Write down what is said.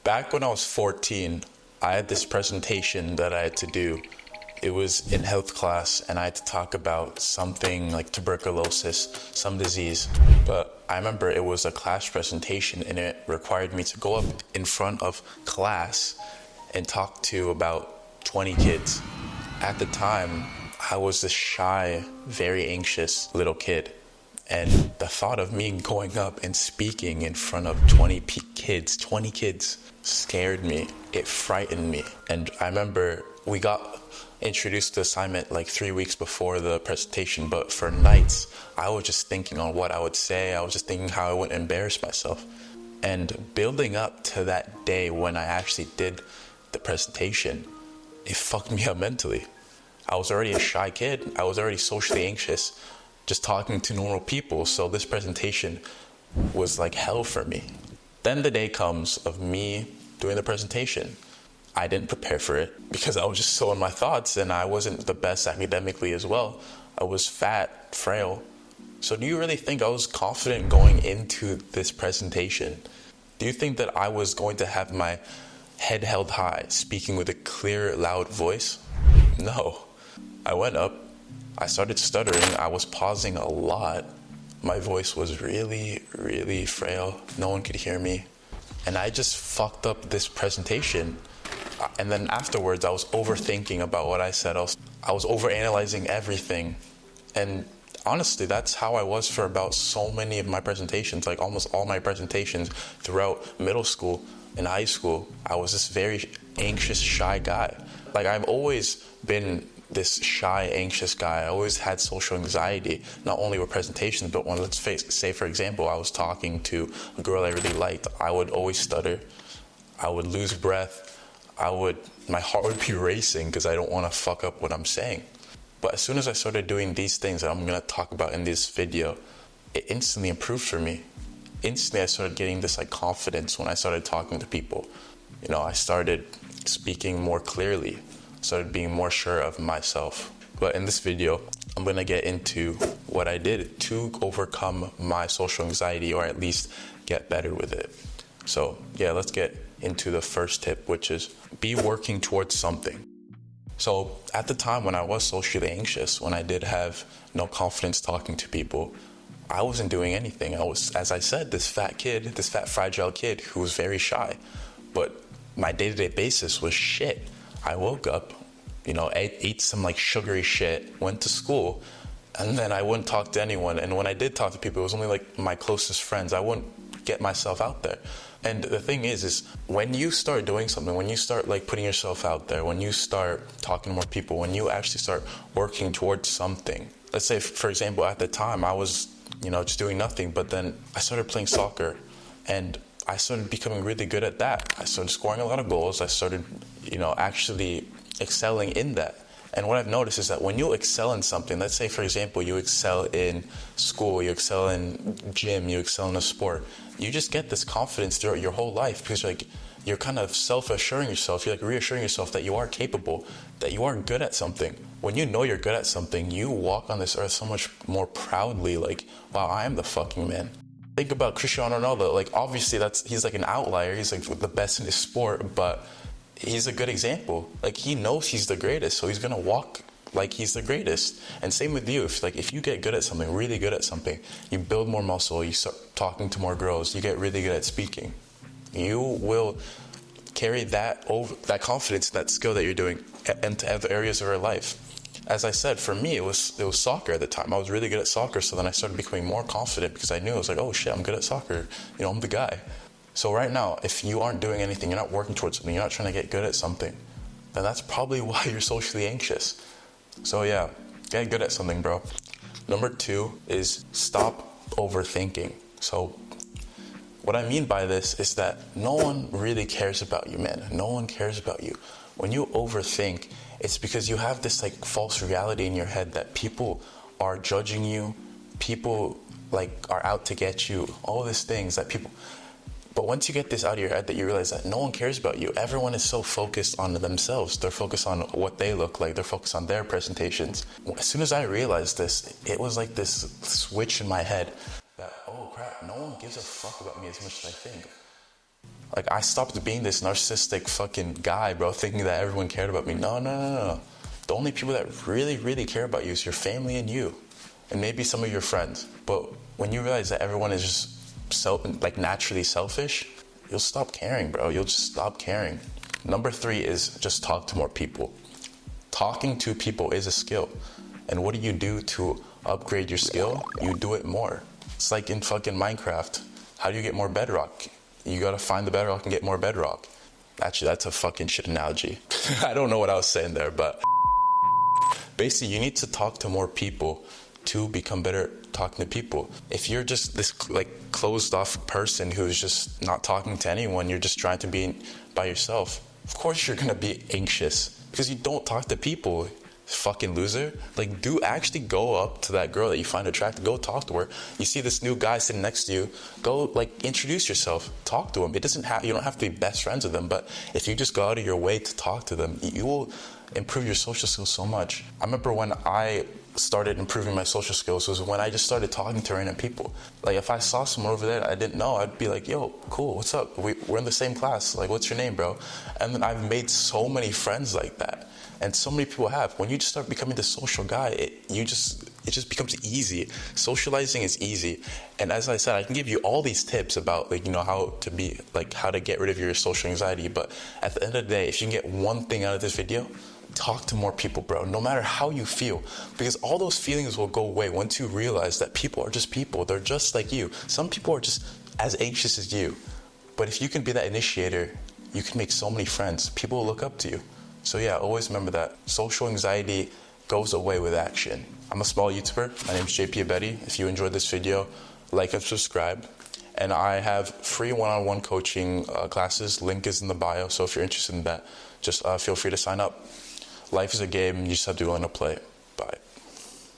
Back when I was 14, I had this presentation that I had to do. It was in health class, and I had to talk about something like tuberculosis, some disease. But I remember it was a class presentation, and it required me to go up in front of class and talk to about 20 kids. At the time, I was this shy, very anxious little kid. And the thought of me going up and speaking in front of 20 kids, scared me. It frightened me. And I remember we got introduced to the assignment like 3 weeks before the presentation, but for nights, I was just thinking on what I would say. I was just thinking how I wouldn't embarrass myself. And building up to that day when I actually did the presentation, it fucked me up mentally. I was already a shy kid. I was already socially anxious, just talking to normal people. So this presentation was like hell for me. Then the day comes of me doing the presentation. I didn't prepare for it because I was just so in my thoughts, and I wasn't the best academically as well. I was fat, frail. So do you really think I was confident going into this presentation? Do you think that I was going to have my head held high, speaking with a clear, loud voice? No. I went up. I started stuttering. I was pausing a lot. My voice was really, really frail. No one could hear me. And I just fucked up this presentation. And then afterwards, I was overthinking about what I said. I was overanalyzing everything. And honestly, that's how I was for about so many of my presentations, like almost all my presentations throughout middle school and high school. I was this very anxious, shy guy. Like, I've always been this shy, anxious guy. I always had social anxiety, not only with presentations, but when, say for example, I was talking to a girl I really liked, I would always stutter. I would lose breath. My heart would be racing because I don't want to fuck up what I'm saying. But as soon as I started doing these things that I'm going to talk about in this video, it instantly improved for me. Instantly, I started getting this like confidence when I started talking to people. You know, I started speaking more clearly, started being more sure of myself. But in this video, I'm going to get into what I did to overcome my social anxiety, or at least get better with it. So yeah, let's get into the first tip, which is be working towards something. So at the time when I was socially anxious, when I did have no confidence talking to people, I wasn't doing anything. I was, as I said, this fat fragile kid who was very shy. But my day-to-day basis was shit. I woke up, ate some like sugary shit, went to school, and then I wouldn't talk to anyone. And when I did talk to people, it was only like my closest friends. I wouldn't get myself out there. And the thing is when you start doing something, when you start like putting yourself out there, when you start talking to more people, when you actually start working towards something. Let's say, for example, at the time I was, just doing nothing, but then I started playing soccer and I started becoming really good at that. I started scoring a lot of goals. I started, actually excelling in that. And what I've noticed is that when you excel in something, let's say, for example, you excel in school, you excel in gym, you excel in a sport, you just get this confidence throughout your whole life because you're kind of self-assuring yourself. You're like reassuring yourself that you are capable, that you are good at something. When you know you're good at something, you walk on this earth so much more proudly, like, wow, I am the fucking man. Think about Cristiano Ronaldo. Like, obviously he's like an outlier. He's like the best in his sport, but he's a good example. Like, he knows he's the greatest, so he's gonna walk like he's the greatest. And same with you. If you get good at something, really good at something, you build more muscle, you start talking to more girls, you get really good at speaking, you will carry that confidence, that skill that you're doing into other areas of your life. As I said, for me, it was soccer at the time. I was really good at soccer, so then I started becoming more confident because I knew, I was like, oh shit, I'm good at soccer. I'm the guy. So right now, if you aren't doing anything, you're not working towards something, you're not trying to get good at something, then that's probably why you're socially anxious. So yeah, get good at something, bro. Number 2 is stop overthinking. So what I mean by this is that no one really cares about you, man. No one cares about you. When you overthink, it's because you have this like false reality in your head that people are judging you, people like are out to get you, all these things that people... But once you get this out of your head, that you realize that no one cares about you. Everyone is so focused on themselves. They're focused on what they look like. They're focused on their presentations. As soon as I realized this, it was like this switch in my head that, oh crap, no one gives a fuck about me as much as I think. Like, I stopped being this narcissistic fucking guy, bro, thinking that everyone cared about me. No. The only people that really, really care about you is your family and you, and maybe some of your friends. But when you realize that everyone is just naturally selfish, you'll stop caring, bro. You'll just stop caring. Number 3 is just talk to more people. Talking to people is a skill. And what do you do to upgrade your skill? You do it more. It's like in fucking Minecraft. How do you get more bedrock? You gotta find the bedrock and get more bedrock. Actually, that's a fucking shit analogy. I don't know what I was saying there, but basically you need to talk to more people to become better talking to people. If you're just this closed off person who's just not talking to anyone, you're just trying to be by yourself, of course you're gonna be anxious because you don't talk to people. Fucking loser. Do actually go up to that girl that you find attractive. Go talk to her. You see this new guy sitting next to you, go introduce yourself. Talk to him. You don't have to be best friends with them, but if you just go out of your way to talk to them, you will improve your social skills so much. I remember when I started improving my social skills was when I just started talking to random people. If I saw someone over there I didn't know, I'd be like, yo, cool, what's up? We're in the same class. What's your name, bro? And then I've made so many friends like that. And so many people have. When you just start becoming the social guy, it just becomes easy. Socializing is easy. And as I said, I can give you all these tips about how to get rid of your social anxiety. But at the end of the day, if you can get one thing out of this video, talk to more people, bro. No matter how you feel, because all those feelings will go away once you realize that people are just people. They're just like you. Some people are just as anxious as you. But if you can be that initiator, you can make so many friends. People will look up to you. So yeah, always remember that social anxiety goes away with action. I'm a small YouTuber. My name is JP Abedi. If you enjoyed this video, like and subscribe. And I have free one-on-one coaching classes. Link is in the bio. So if you're interested in that, just feel free to sign up. Life is a game. You just have to be willing to play it.